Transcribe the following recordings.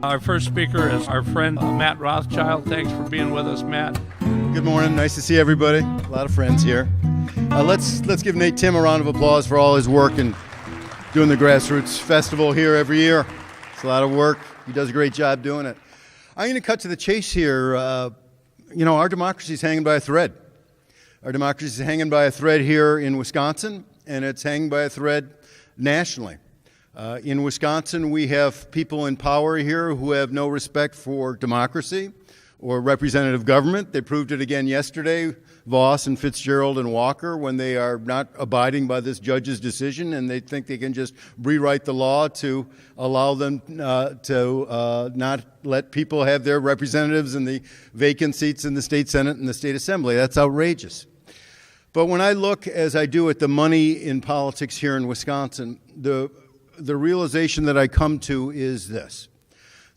Our first speaker is our friend Matt Rothschild. Thanks for being with us, Matt. Good morning. Nice to see everybody. A lot of friends here. Let's give Nate Tim a round of applause for all his work in doing the Grassroots Festival here every year. It's a lot of work. He does a great job doing it. I'm going to cut to the chase here. Our democracy is hanging by a thread. Our democracy is hanging by a thread here in Wisconsin, and it's hanging by a thread nationally. In Wisconsin, we have people in power here who have no respect for democracy or representative government. They proved it again yesterday, Voss and Fitzgerald and Walker, when they are not abiding by this judge's decision and they think they can just rewrite the law to allow them to not let people have their representatives in the vacant seats in the state Senate and the state assembly. That's outrageous. But when I look, as I do, at the money in politics here in Wisconsin, the realization that I come to is this,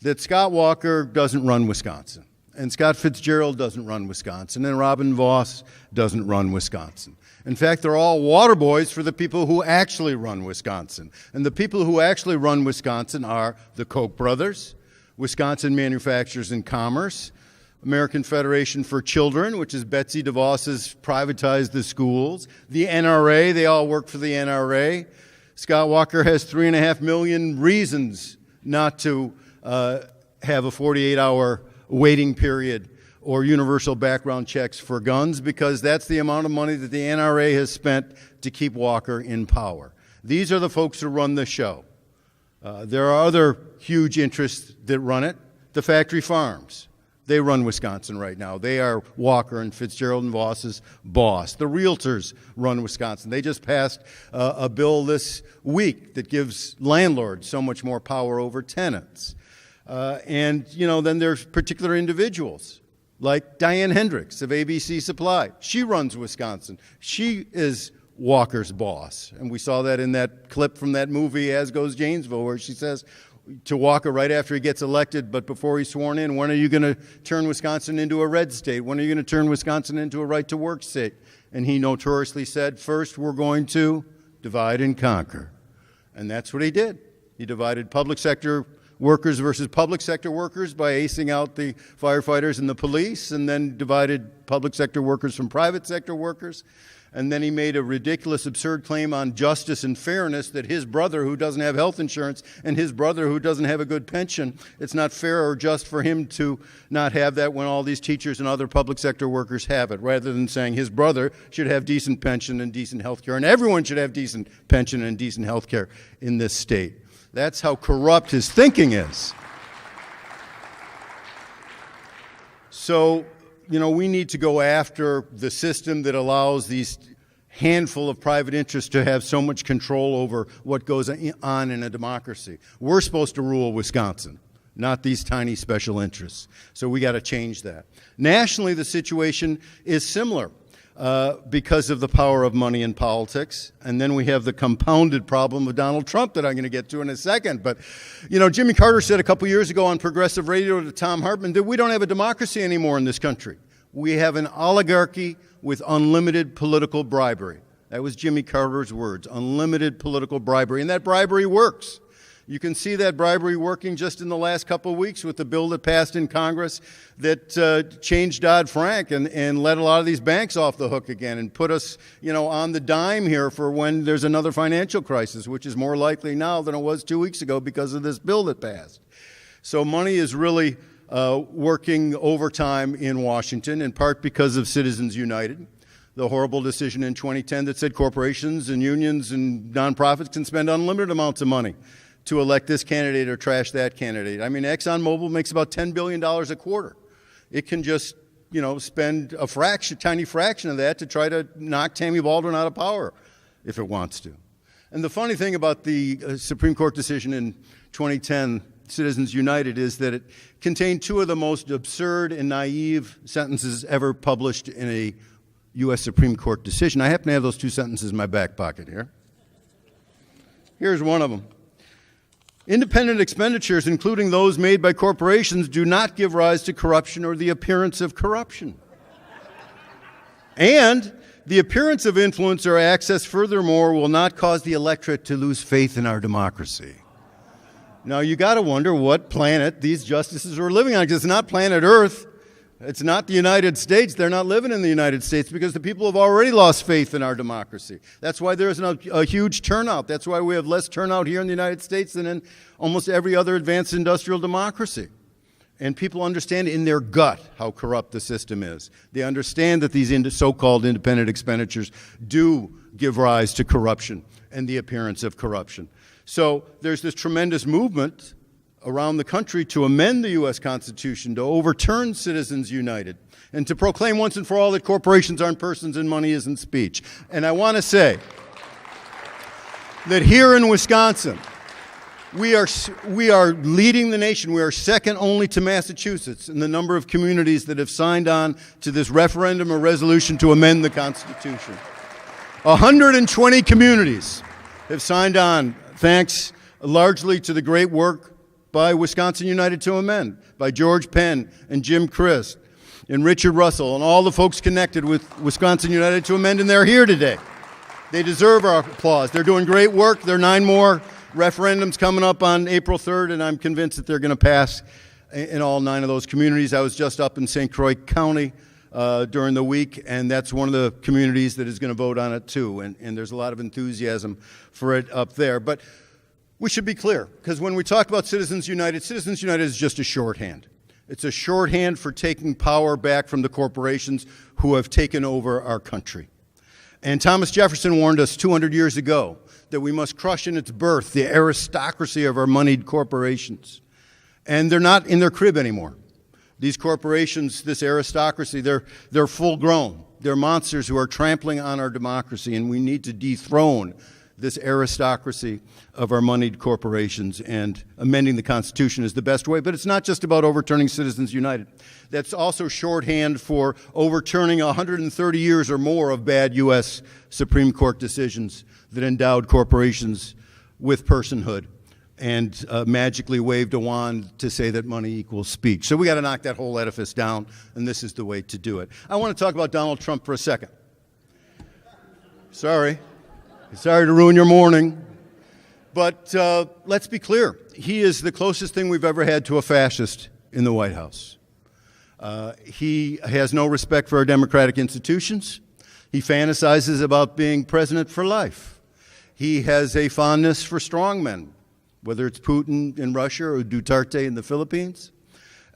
that Scott Walker doesn't run Wisconsin, and Scott Fitzgerald doesn't run Wisconsin, and Robin Voss doesn't run Wisconsin. In fact, they're all water boys for the people who actually run Wisconsin. And the people who actually run Wisconsin are the Koch brothers, Wisconsin Manufacturers and Commerce, American Federation for Children, which is Betsy DeVos's privatized the schools, the NRA, they all work for the NRA. Scott Walker has 3.5 million reasons not to have a 48-hour waiting period or universal background checks for guns, because that's the amount of money that the NRA has spent to keep Walker in power. These are the folks who run the show. There are other huge interests that run it. The factory farms. They run Wisconsin right now. They are Walker and Fitzgerald and Voss's boss. The realtors run Wisconsin. They just passed a bill this week that gives landlords so much more power over tenants. Then there's particular individuals like Diane Hendricks of ABC Supply. She runs Wisconsin. She is Walker's boss. And we saw that in that clip from that movie, As Goes Janesville, where she says to Walker right after he gets elected, but before he's sworn in, when are you going to turn Wisconsin into a red state? When are you going to turn Wisconsin into a right-to-work state? And he notoriously said, first we're going to divide and conquer. And that's what he did. He divided public sector workers versus public sector workers by acing out the firefighters and the police, and then divided public sector workers from private sector workers. And then he made a ridiculous, absurd claim on justice and fairness that his brother, who doesn't have health insurance, and his brother, who doesn't have a good pension, it's not fair or just for him to not have that when all these teachers and other public sector workers have it, rather than saying his brother should have decent pension and decent health care, and everyone should have decent pension and decent health care in this state. That's how corrupt his thinking is. So, we need to go after the system that allows these handful of private interests to have so much control over what goes on in a democracy. We're supposed to rule Wisconsin, not these tiny special interests. So we got to change that. Nationally, the situation is similar because of the power of money in politics. And then we have the compounded problem of Donald Trump that I'm going to get to in a second. But, Jimmy Carter said a couple years ago on progressive radio to Tom Hartman that we don't have a democracy anymore in this country. We have an oligarchy with unlimited political bribery. That was Jimmy Carter's words, unlimited political bribery. And that bribery works. You can see that bribery working just in the last couple of weeks with the bill that passed in Congress that changed Dodd-Frank and let a lot of these banks off the hook again and put us, on the dime here for when there's another financial crisis, which is more likely now than it was 2 weeks ago because of this bill that passed. So money is really working overtime in Washington, in part because of Citizens United, the horrible decision in 2010 that said corporations and unions and nonprofits can spend unlimited amounts of money to elect this candidate or trash that candidate. I mean, ExxonMobil makes about $10 billion a quarter. It can just, spend a tiny fraction of that to try to knock Tammy Baldwin out of power if it wants to. And the funny thing about the Supreme Court decision in 2010, Citizens United, is that it contained two of the most absurd and naive sentences ever published in a U.S. Supreme Court decision. I happen to have those two sentences in my back pocket here. Here's one of them. Independent expenditures, including those made by corporations, do not give rise to corruption or the appearance of corruption. And the appearance of influence or access, furthermore, will not cause the electorate to lose faith in our democracy. Now, you got to wonder what planet these justices are living on, because it's not planet Earth. It's not the United States. They're not living in the United States because the people have already lost faith in our democracy. That's why there's a huge turnout. That's why we have less turnout here in the United States than in almost every other advanced industrial democracy. And people understand in their gut how corrupt the system is. They understand that these so-called independent expenditures do give rise to corruption and the appearance of corruption. So there's this tremendous movement around the country to amend the U.S. Constitution, to overturn Citizens United, and to proclaim once and for all that corporations aren't persons and money isn't speech. And I want to say that here in Wisconsin, we are leading the nation. We are second only to Massachusetts in the number of communities that have signed on to this referendum or resolution to amend the Constitution. 120 communities have signed on, thanks largely to the great work by Wisconsin United to Amend, by George Penn and Jim Christ and Richard Russell and all the folks connected with Wisconsin United to Amend, and they're here today. They deserve our applause. They're doing great work. There are 9 more referendums coming up on April 3rd, and I'm convinced that they're going to pass in all 9 of those communities. I was just up in St. Croix County during the week, and that's one of the communities that is going to vote on it too, and there's a lot of enthusiasm for it up there. But we should be clear, because when we talk about Citizens United is just a shorthand. It's a shorthand for taking power back from the corporations who have taken over our country. And Thomas Jefferson warned us 200 years ago that we must crush in its birth the aristocracy of our moneyed corporations. And they're not in their crib anymore. These corporations, this aristocracy, they're full grown. They're monsters who are trampling on our democracy, and we need to dethrone this aristocracy of our moneyed corporations, and amending the Constitution is the best way. But it's not just about overturning Citizens United. That's also shorthand for overturning 130 years or more of bad U.S. Supreme Court decisions that endowed corporations with personhood and magically waved a wand to say that money equals speech. So we got to knock that whole edifice down, and this is the way to do it. I want to talk about Donald Trump for a second. Sorry to ruin your morning, but let's be clear. He is the closest thing we've ever had to a fascist in the White House. He has no respect for our democratic institutions. He fantasizes about being president for life. He has a fondness for strongmen, whether it's Putin in Russia or Duterte in the Philippines.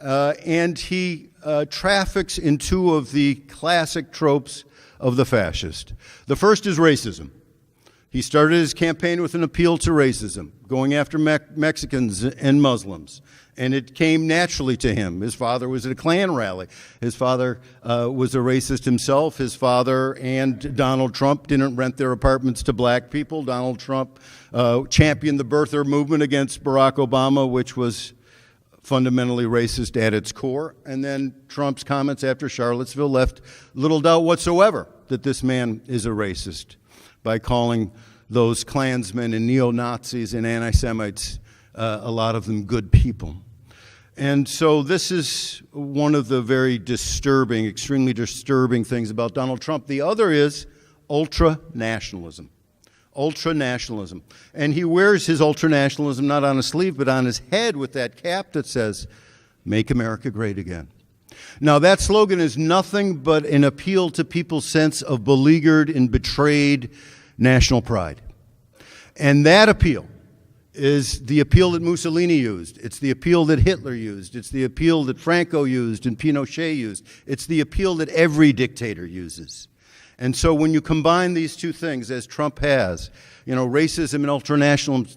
And he traffics in 2 of the classic tropes of the fascist. The first is racism. He started his campaign with an appeal to racism, going after Mexicans and Muslims, and it came naturally to him. His father was at a Klan rally. His father was a racist himself. His father and Donald Trump didn't rent their apartments to black people. Donald Trump championed the birther movement against Barack Obama, which was fundamentally racist at its core. And then Trump's comments after Charlottesville left little doubt whatsoever that this man is a racist, by calling those Klansmen and neo-Nazis and anti-Semites, a lot of them good people. And so this is one of the very disturbing, extremely disturbing things about Donald Trump. The other is ultra-nationalism. Ultra-nationalism. And he wears his ultra-nationalism not on his sleeve, but on his head with that cap that says, "Make America Great Again." Now, that slogan is nothing but an appeal to people's sense of beleaguered and betrayed national pride. And that appeal is the appeal that Mussolini used. It's the appeal that Hitler used. It's the appeal that Franco used and Pinochet used. It's the appeal that every dictator uses. And so when you combine these 2 things, as Trump has, racism and ultranationalism,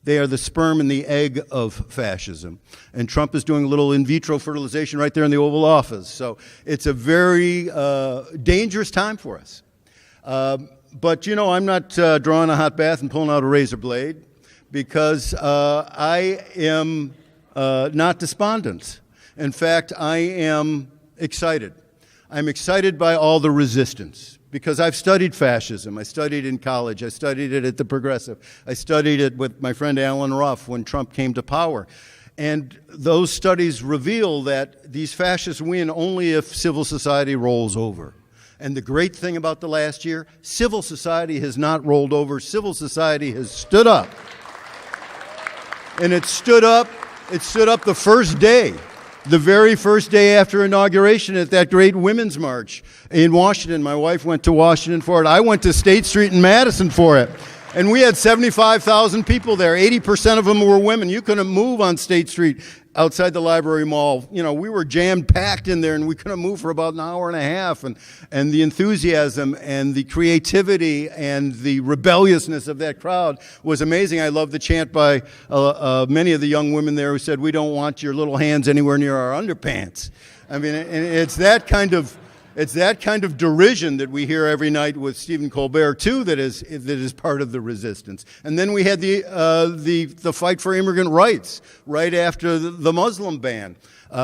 they are the sperm and the egg of fascism. And Trump is doing a little in vitro fertilization right there in the Oval Office. So it's a very dangerous time for us. But, I'm not drawing a hot bath and pulling out a razor blade, because I am not despondent. In fact, I am excited. I'm excited by all the resistance, because I've studied fascism. I studied in college. I studied it at the Progressive. I studied it with my friend Alan Ruff when Trump came to power. And those studies reveal that these fascists win only if civil society rolls over. And the great thing about the last year, civil society has not rolled over. Civil society has stood up. And it stood up the first day, the very first day after inauguration at that great women's march in Washington. My wife went to Washington for it. I went to State Street in Madison for it. And we had 75,000 people there. 80% of them were women. You couldn't move on State Street outside the Library Mall. You know, we were jam-packed in there, and we couldn't move for about an hour and a half. And the enthusiasm and the creativity and the rebelliousness of that crowd was amazing. I love the chant by many of the young women there who said, "We don't want your little hands anywhere near our underpants." I mean, and it's that kind of derision that we hear every night with Stephen Colbert too. That is part of the resistance. And then we had the fight for immigrant rights right after the Muslim ban.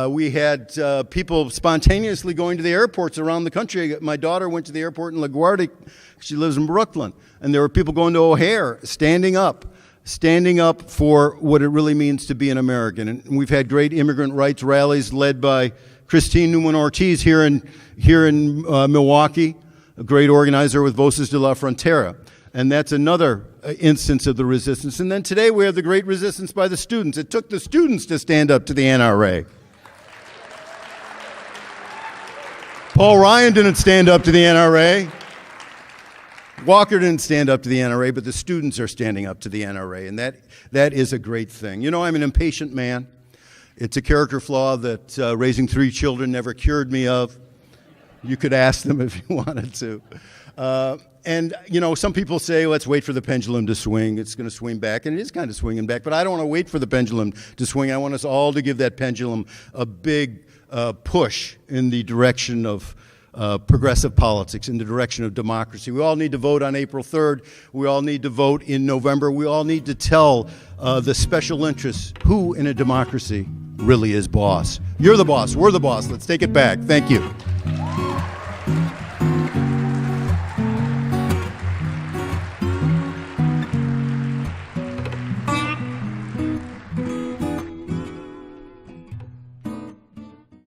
We had people spontaneously going to the airports around the country. My daughter went to the airport in LaGuardia. She lives in Brooklyn, and there were people going to O'Hare, standing up for what it really means to be an American. And we've had great immigrant rights rallies led by Christine Newman-Ortiz here in Milwaukee, a great organizer with Voces de la Frontera. And that's another instance of the resistance. And then today we have the great resistance by the students. It took the students to stand up to the NRA. Paul Ryan didn't stand up to the NRA. Walker didn't stand up to the NRA, but the students are standing up to the NRA. And that is a great thing. You know, I'm an impatient man. It's a character flaw that raising 3 children never cured me of. You could ask them if you wanted to. And, you know, some people say, let's wait for the pendulum to swing. It's going to swing back, and it is kind of swinging back. But I don't want to wait for the pendulum to swing. I want us all to give that pendulum a big push in the direction of progressive politics, in the direction of democracy. We all need to vote on April 3rd. We all need to vote in November. We all need to tell the special interests who in a democracy really is boss. You're the boss. We're the boss. Let's take it back. Thank you.